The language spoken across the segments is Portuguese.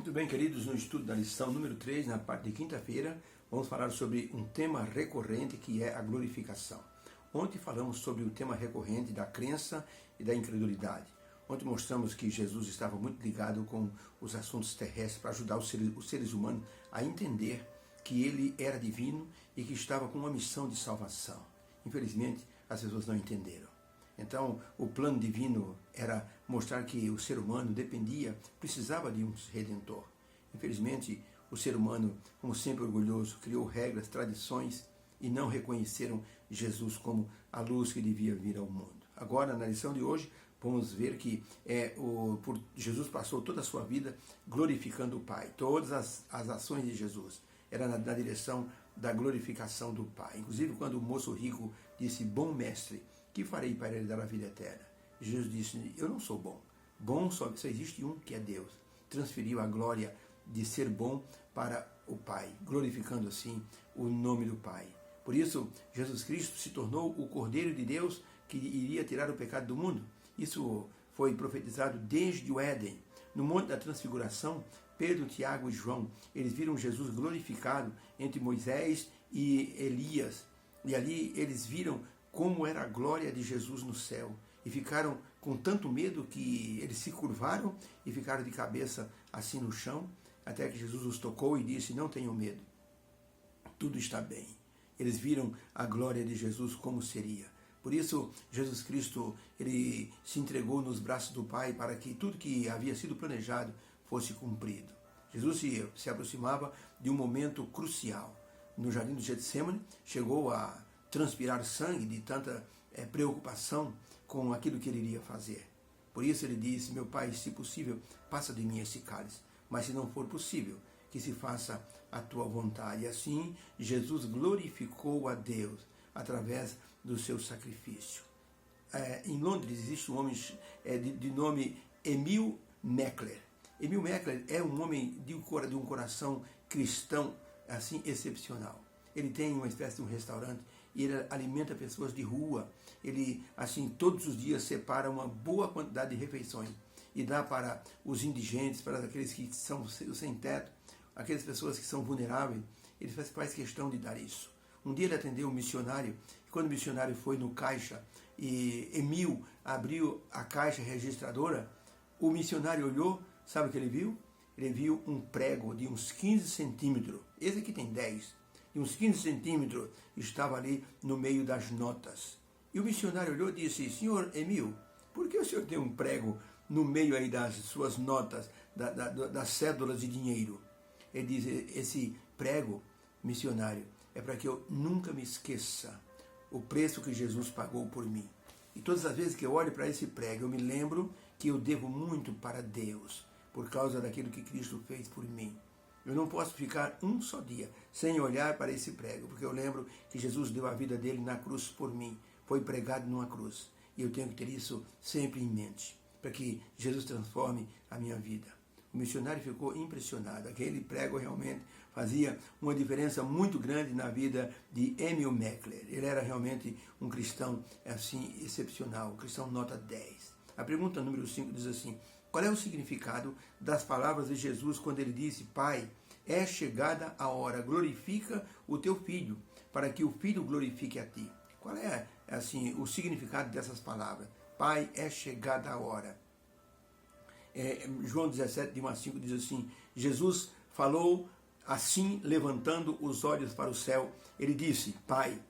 Muito bem, queridos, no estudo da lição número 3, na parte de quinta-feira, vamos falar sobre um tema recorrente que é a glorificação. Ontem falamos sobre o tema recorrente da crença e da incredulidade. Ontem mostramos que Jesus estava muito ligado com os assuntos terrestres para ajudar os seres humanos a entender que ele era divino e que estava com uma missão de salvação. Infelizmente, as pessoas não entenderam. Então, o plano divino era mostrar que o ser humano precisava de um redentor. Infelizmente, o ser humano, como sempre orgulhoso, criou regras, tradições e não reconheceram Jesus como a luz que devia vir ao mundo. Agora, na lição de hoje, vamos ver que Jesus passou toda a sua vida glorificando o Pai. Todas as ações de Jesus eram na direção da glorificação do Pai. Inclusive, quando o moço rico disse, bom mestre, que farei para ele dar a vida eterna? Jesus disse, eu não sou bom. Bom só existe um que é Deus. Transferiu a glória de ser bom para o Pai, glorificando assim o nome do Pai. Por isso, Jesus Cristo se tornou o Cordeiro de Deus que iria tirar o pecado do mundo. Isso foi profetizado desde o Éden. No Monte da Transfiguração, Pedro, Tiago e João, eles viram Jesus glorificado entre Moisés e Elias. E ali eles viram como era a glória de Jesus no céu. E ficaram com tanto medo que eles se curvaram e ficaram de cabeça assim no chão, até que Jesus os tocou e disse, não tenham medo, tudo está bem. Eles viram a glória de Jesus como seria. Por isso, Jesus Cristo, ele se entregou nos braços do Pai para que tudo que havia sido planejado fosse cumprido. Jesus se aproximava de um momento crucial. No jardim do Getsêmani, chegou a transpirar sangue de tanta preocupação com aquilo que ele iria fazer. Por isso ele disse, meu Pai, se possível, passa de mim esse cálice, mas se não for possível, que se faça a tua vontade. E assim, Jesus glorificou a Deus através do seu sacrifício. Em Londres existe um homem de nome Emil Meckler. Emil Meckler é um homem de um coração cristão assim excepcional. Ele tem uma espécie de um restaurante e ele alimenta pessoas de rua. Ele, assim, todos os dias separa uma boa quantidade de refeições e dá para os indigentes, para aqueles que são sem teto, aquelas pessoas que são vulneráveis. Ele faz questão de dar isso. Um dia ele atendeu um missionário, e quando o missionário foi no caixa e Emil abriu a caixa registradora, o missionário olhou, sabe o que ele viu? Ele viu um prego de uns 15 centímetros, esse aqui tem 10, de uns 15 centímetros, estava ali no meio das notas. E o missionário olhou e disse, senhor Emil, por que o senhor tem um prego no meio aí das suas notas, das cédulas de dinheiro? Ele diz, esse prego, missionário, é para que eu nunca me esqueça o preço que Jesus pagou por mim. E todas as vezes que eu olho para esse prego, eu me lembro que eu devo muito para Deus, por causa daquilo que Cristo fez por mim. Eu não posso ficar um só dia sem olhar para esse prego, porque eu lembro que Jesus deu a vida dele na cruz por mim, foi pregado numa cruz. E eu tenho que ter isso sempre em mente, para que Jesus transforme a minha vida. O missionário ficou impressionado. Aquele prego realmente fazia uma diferença muito grande na vida de Emil Meckler. Ele era realmente um cristão assim excepcional, um cristão nota 10. A pergunta número 5 diz assim, qual é o significado das palavras de Jesus quando ele disse, Pai, é chegada a hora, glorifica o teu filho, para que o filho glorifique a ti. Qual é assim, o significado dessas palavras? Pai, é chegada a hora. João 17, de 1 a 5 diz assim, Jesus falou assim, levantando os olhos para o céu, ele disse, Pai,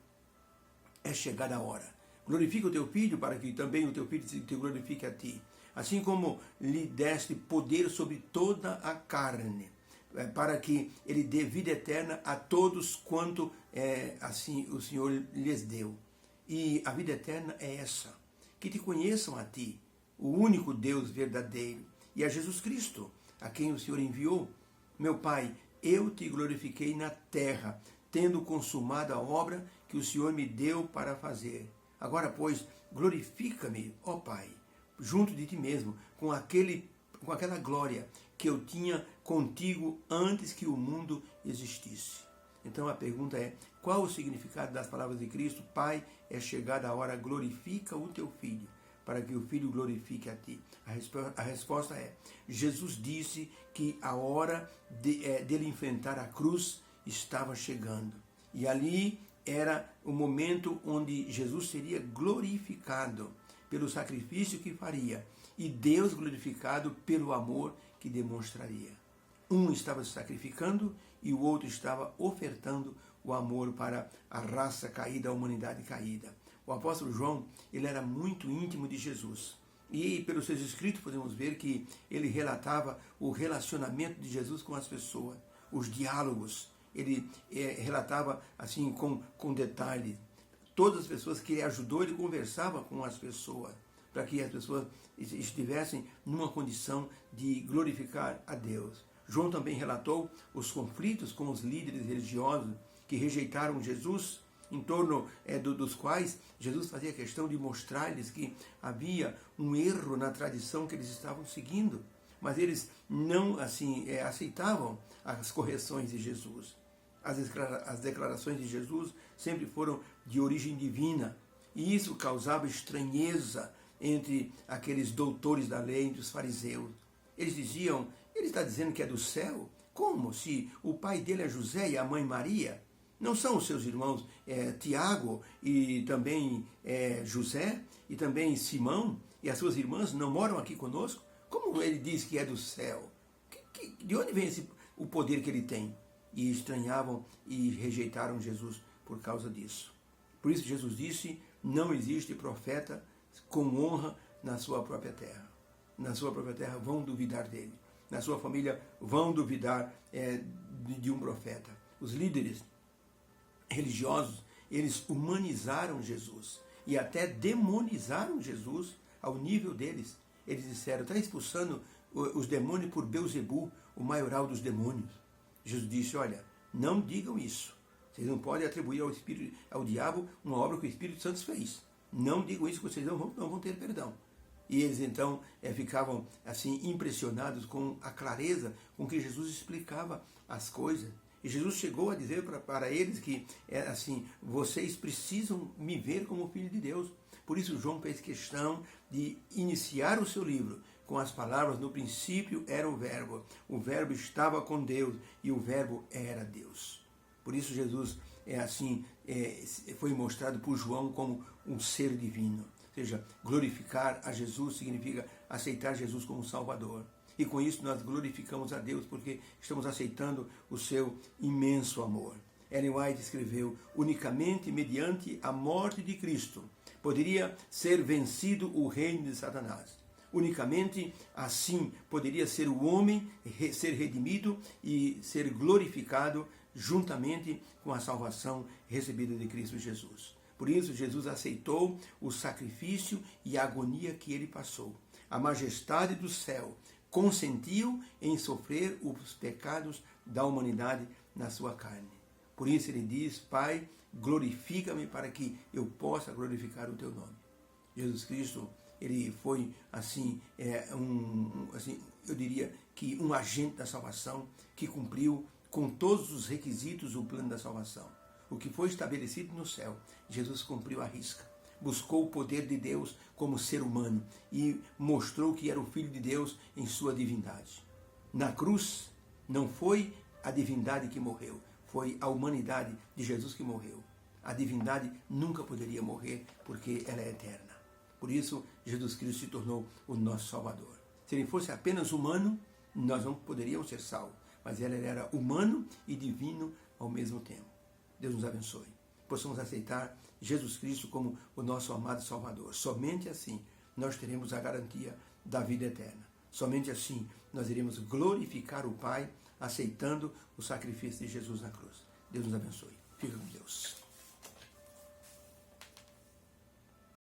é chegada a hora, glorifica o teu filho, para que também o teu filho te glorifique a ti, assim como lhe deste poder sobre toda a carne, para que ele dê vida eterna a todos quanto assim o Senhor lhes deu. E a vida eterna é essa, que te conheçam a ti, o único Deus verdadeiro, e a Jesus Cristo, a quem o Senhor enviou. Meu Pai, eu te glorifiquei na terra, tendo consumado a obra que o Senhor me deu para fazer. Agora, pois, glorifica-me, ó Pai, junto de ti mesmo, com aquela glória que eu tinha contigo antes que o mundo existisse. Então a pergunta é, qual o significado das palavras de Cristo? Pai, é chegada a hora, glorifica o teu filho, para que o Filho glorifique a ti? A resposta é: Jesus disse que a hora dele enfrentar a cruz estava chegando. E ali era o momento onde Jesus seria glorificado pelo sacrifício que faria e Deus glorificado pelo amor que demonstraria. Um estava se sacrificando e o outro estava ofertando o amor para a raça caída, a humanidade caída. O apóstolo João, ele era muito íntimo de Jesus. E pelos seus escritos podemos ver que ele relatava o relacionamento de Jesus com as pessoas, os diálogos. Ele relatava assim com detalhe. Todas as pessoas que ele ajudou, ele conversava com as pessoas, para que as pessoas estivessem numa condição de glorificar a Deus. João também relatou os conflitos com os líderes religiosos que rejeitaram Jesus, em torno dos quais Jesus fazia questão de mostrar-lhes que havia um erro na tradição que eles estavam seguindo, mas eles não aceitavam as correções de Jesus. As declarações de Jesus sempre foram de origem divina, e isso causava estranheza entre aqueles doutores da lei, entre os fariseus. Eles diziam: ele está dizendo que é do céu? Como? Se o pai dele é José e a mãe Maria? Não são os seus irmãos Tiago e também José e também Simão e as suas irmãs não moram aqui conosco? Como ele diz que é do céu? De onde vem o poder que ele tem? E estranhavam e rejeitaram Jesus por causa disso. Por isso Jesus disse: não existe profeta com honra na sua própria terra. Na sua própria terra vão duvidar dele. Na sua família vão duvidar de um profeta. Os líderes religiosos, eles humanizaram Jesus e até demonizaram Jesus ao nível deles. Eles disseram: está expulsando os demônios por Belzebu, o maioral dos demônios. Jesus disse: olha, não digam isso. Vocês não podem atribuir ao diabo uma obra que o Espírito Santo fez. Não digam isso, que vocês não vão ter perdão. E eles então ficavam assim impressionados com a clareza com que Jesus explicava as coisas. E Jesus chegou a dizer para eles que vocês precisam me ver como filho de Deus. Por isso João fez questão de iniciar o seu livro com as palavras: no princípio era o verbo estava com Deus e o verbo era Deus. Por isso Jesus foi mostrado por João como um ser divino. Ou seja, glorificar a Jesus significa aceitar Jesus como Salvador. E com isso nós glorificamos a Deus porque estamos aceitando o seu imenso amor. Ellen White escreveu: unicamente mediante a morte de Cristo poderia ser vencido o reino de Satanás. Unicamente assim poderia ser o homem ser redimido e ser glorificado juntamente com a salvação recebida de Cristo Jesus. Por isso Jesus aceitou o sacrifício e a agonia que ele passou. A majestade do céu consentiu em sofrer os pecados da humanidade na sua carne. Por isso ele diz: Pai, glorifica-me para que eu possa glorificar o teu nome. Jesus Cristo, ele foi eu diria que um agente da salvação que cumpriu com todos os requisitos o plano da salvação. O que foi estabelecido no céu, Jesus cumpriu à risca. Buscou o poder de Deus como ser humano e mostrou que era o Filho de Deus em sua divindade. Na cruz, não foi a divindade que morreu, foi a humanidade de Jesus que morreu. A divindade nunca poderia morrer porque ela é eterna. Por isso, Jesus Cristo se tornou o nosso Salvador. Se ele fosse apenas humano, nós não poderíamos ser salvos. Mas ele era humano e divino ao mesmo tempo. Deus nos abençoe. Possamos aceitar Jesus Cristo como o nosso amado Salvador. Somente assim nós teremos a garantia da vida eterna. Somente assim nós iremos glorificar o Pai, aceitando o sacrifício de Jesus na cruz. Deus nos abençoe. Fica com Deus.